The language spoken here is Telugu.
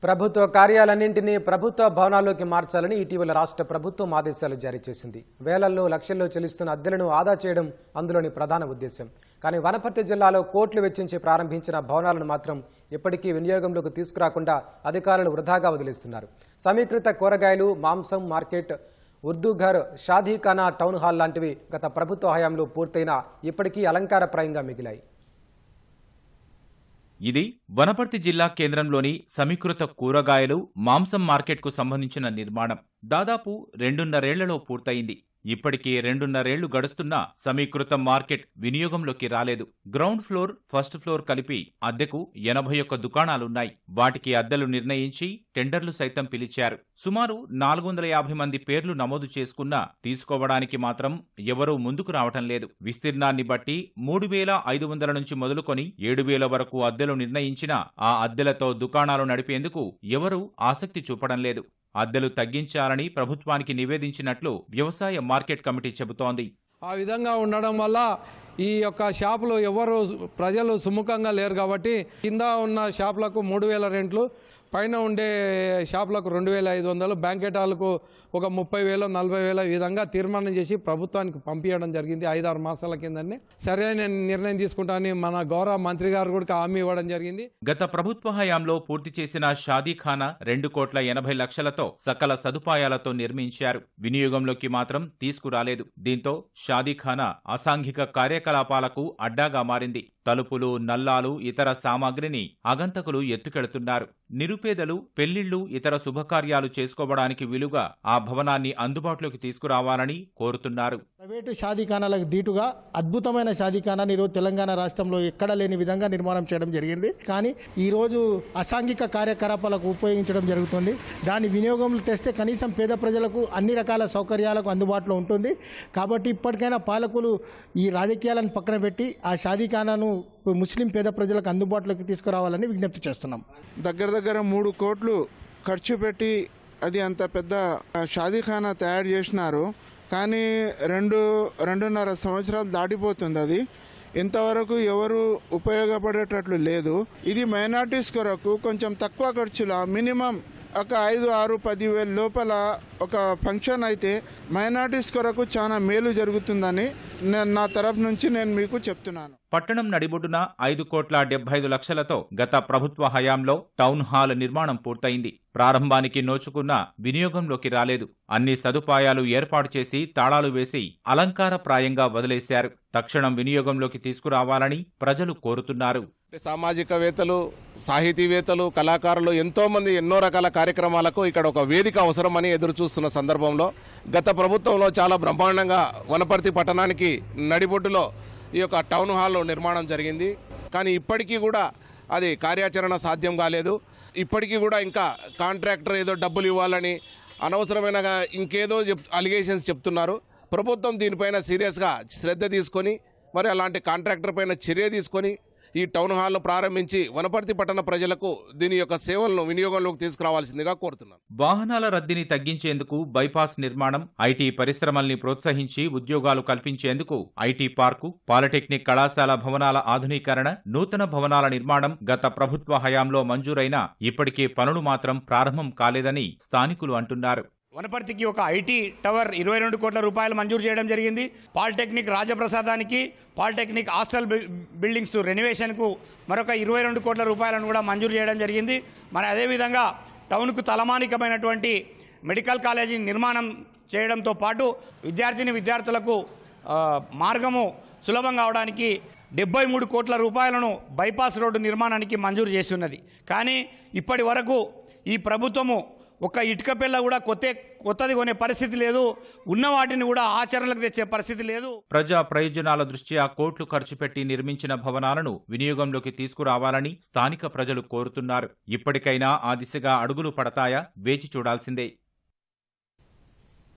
ప్రభుత్వ కార్యాలన్నింటినీ ప్రభుత్వ భవనాల్లోకి మార్చాలని ఇటీవల రాష్ట్ర ప్రభుత్వం ఆదేశాలు జారీ చేసింది. వేలల్లో లక్షల్లో చెల్లిస్తున్న అద్దెలను ఆదా చేయడం అందులోని ప్రధాన ఉద్దేశం. కానీ వనపర్తి జిల్లాలో కోట్లు వెచ్చించి ప్రారంభించిన భవనాలను మాత్రం ఇప్పటికీ వినియోగంలోకి తీసుకురాకుండా అధికారులు వృధాగా వదిలేస్తున్నారు. సమీకృత కూరగాయలు, మాంసం మార్కెట్, ఉర్దూఘర్, షాదీఖానా, టౌన్ హాల్ లాంటివి గత ప్రభుత్వ హయాంలో పూర్తయినా ఇప్పటికీ అలంకారప్రాయంగా మిగిలాయి. ఇది వనపర్తి జిల్లా కేంద్రంలోని సమీకృత కూరగాయలు, మాంసం మార్కెట్కు సంబంధించిన నిర్మాణం. దాదాపు 2.5 ఏళ్లలో పూర్తయింది. ఇప్పటికీ 2.5 ఏళ్లు గడుస్తున్నా సమీకృత మార్కెట్ వినియోగంలోకి రాలేదు. గ్రౌండ్ ఫ్లోర్, ఫస్ట్ ఫ్లోర్ కలిపి అద్దెకు 81 దుకాణాలున్నాయి. వాటికి అద్దెలు నిర్ణయించి టెండర్లు సైతం పిలిచారు. సుమారు 450 మంది పేర్లు నమోదు చేసుకున్నా తీసుకోవడానికి మాత్రం ఎవరూ ముందుకు రావటం లేదు. విస్తీర్ణాన్ని బట్టి 3,500 నుంచి మొదలుకొని 7,000 వరకు అద్దెలు నిర్ణయించినా ఆ అద్దెలతో దుకాణాలు నడిపేందుకు ఎవరూ ఆసక్తి చూపడం లేదు. అద్దెలు తగ్గించాలని ప్రభుత్వానికి నివేదించినట్లు వ్యవసాయ మార్కెట్ కమిటీ చెబుతోంది. ఆ విధంగా ఉండడం వల్ల ఈ యొక్క షాపులు ఎవరు ప్రజలు సుముఖంగా లేరు కాబట్టి కింద ఉన్న షాపులకు 3,000 రెంట్లు, పైన ఉండే షాపులకు 2,500, బ్యాంకెట్ హాల్కు ఒక 30,000, 40,000 ఈ విధంగా తీర్మానం చేసి ప్రభుత్వానికి పంపించడం జరిగింది. 5-6 మాసాల కిందనే సరైన నిర్ణయం తీసుకుంటానని మన గౌరవ మంత్రి గారు కూడా హామీ ఇవ్వడం జరిగింది. గత ప్రభుత్వ హయాంలో పూర్తి చేసిన షాదీఖానా 2,80,00,000తో సకల సదుపాయాలతో నిర్మించారు. వినియోగంలోకి మాత్రం తీసుకురాలేదు. దీంతో షాదీఖానా అసాంఘిక కార్యకలాపాలకు అడ్డాగా మారింది. తలుపులు, నల్లాలు, ఇతర సామాగ్రిని ఆగంతకులు ఎత్తుకెడుతున్నారు. నిరుపేదలు పెళ్లిళ్లు, ఇతర శుభకార్యాలు చేసుకోవడానికి వీలుగా ఆ భవనాన్ని అందుబాటులోకి తీసుకురావాలని కోరుతున్నారు. ప్రైవేటు షాదీఖానాలకు దీటుగా అద్భుతమైన షాదీఖానాని ఈరోజు తెలంగాణ రాష్ట్రంలో ఎక్కడ లేని విధంగా నిర్మాణం చేయడం జరిగింది. కానీ ఈరోజు అసాంఘిక కార్యకలాపాలకు ఉపయోగించడం జరుగుతుంది. దాని వినియోగంలో తెస్తే కనీసం పేద ప్రజలకు అన్ని రకాల సౌకర్యాలకు అందుబాటులో ఉంటుంది. కాబట్టి ఇప్పటికైనా పాలకులు ఈ రాజకీయాలను పక్కన పెట్టి ఆ షాదీఖానాను ముస్లిం పేద ప్రజలకు అందుబాటులోకి తీసుకురావాలని విజ్ఞప్తి చేస్తున్నాం. దగ్గర 3 కోట్లు ఖర్చు పెట్టి అది అంత పెద్ద షాదీఖానా తయారు చేసినారు. కానీ 2.5 సంవత్సరాలు దాటిపోతుంది. అది ఇంతవరకు ఎవరు ఉపయోగపడేటట్లు లేదు. ఇది మైనార్టీస్ కొరకు కొంచెం తక్కువ ఖర్చుల మినిమం ఒక 5, 6, 10 వేల లోపల ఒక ఫంక్షన్ అయితే మైనార్టీస్ కొరకు చాలా మేలు జరుగుతుందని నా తరఫు నుంచి నేను మీకు చెప్తున్నాను. పట్టణం నడిబొడ్డున 5,75,00,000తో గత ప్రభుత్వ హయాంలో టౌన్ హాల్ నిర్మాణం పూర్తయింది. ప్రారంభానికి నోచుకున్న వినియోగంలోకి రాలేదు. అన్ని సదుపాయాలు ఏర్పాటు చేసి తాళాలు వేసి అలంకారప్రాయంగా వదిలేశారు. తక్షణం వినియోగంలోకి తీసుకురావాలని ప్రజలు కోరుతున్నారు. సామాజికవేత్తలు, సాహితీవేత్తలు, కళాకారులు ఎంతోమంది ఎన్నో రకాల కార్యక్రమాలకు ఇక్కడ ఒక వేదిక అవసరమని ఎదురుచూస్తున్న సందర్భంలో గత ప్రభుత్వంలో చాలా బ్రహ్మాండంగా వనపర్తి పట్టణానికి నడిబొడ్డులో ఈ యొక్క టౌన్ హాల్ నిర్మాణం జరిగింది. కానీ ఇప్పటికీ కూడా అది కార్యాచరణ సాధ్యం కాలేదు. ఇప్పటికీ కూడా ఇంకా కాంట్రాక్టర్ ఏదో డబ్బులు ఇవ్వాలని అనవసరమైన ఇంకేదో అలిగేషన్స్ చెప్తున్నారు. ప్రభుత్వం దీనిపైన సీరియస్గా శ్రద్ధ తీసుకొని మరి అలాంటి కాంట్రాక్టర్ పైన చర్య తీసుకొని ఈ టౌన్ హాల్ను ప్రారంభించి వనపర్తి పట్టణ ప్రజలకు దీని యొక్క సేవలను వినియోగంలోకి తీసుకురావాల్సిందిగా కోరుతున్నాను. వాహనాల రద్దీని తగ్గించేందుకు బైపాస్ నిర్మాణం, ఐటీ పరిశ్రమల్ని ప్రోత్సహించి ఉద్యోగాలు కల్పించేందుకు ఐటీ పార్కు, పాలిటెక్నిక్ కళాశాల భవనాల ఆధునీకరణ, నూతన భవనాల నిర్మాణం గత ప్రభుత్వ హయాంలో మంజూరైనా ఇప్పటికే పనులు మాత్రం ప్రారంభం కాలేదని స్థానికులు అంటున్నారు. వనపర్తికి ఒక ఐటీ టవర్ 22 కోట్ల రూపాయలు మంజూరు చేయడం జరిగింది. పాలిటెక్నిక్ రాజప్రసాదానికి, పాలిటెక్నిక్ హాస్టల్ బిల్డింగ్స్ రెనోవేషన్కు మరొక 22 కోట్ల రూపాయలను కూడా మంజూరు చేయడం జరిగింది. మరి అదేవిధంగా టౌన్కు తలమానికమైనటువంటి మెడికల్ కాలేజీ నిర్మాణం చేయడంతో పాటు విద్యార్థులకు మార్గము సులభం కావడానికి 73 కోట్ల రూపాయలను బైపాస్ రోడ్డు నిర్మాణానికి మంజూరు చేసి ఉన్నది. కానీ ఇప్పటి వరకు ఈ ప్రభుత్వము ఒక ఇటుక పిల్ల కూడా కొత్తది కొనే పరిస్థితి లేదు. ఉన్న వాటిని కూడా ఆచరణలకు తెచ్చే పరిస్థితి లేదు. ప్రజా ప్రయోజనాల దృష్ట్యా కోట్లు ఖర్చు పెట్టి నిర్మించిన భవనాలను వినియోగంలోకి తీసుకురావాలని స్థానిక ప్రజలు కోరుతున్నారు. ఇప్పటికైనా ఆ దిశగా అడుగులు పడతాయా? వేచి చూడాల్సిందే.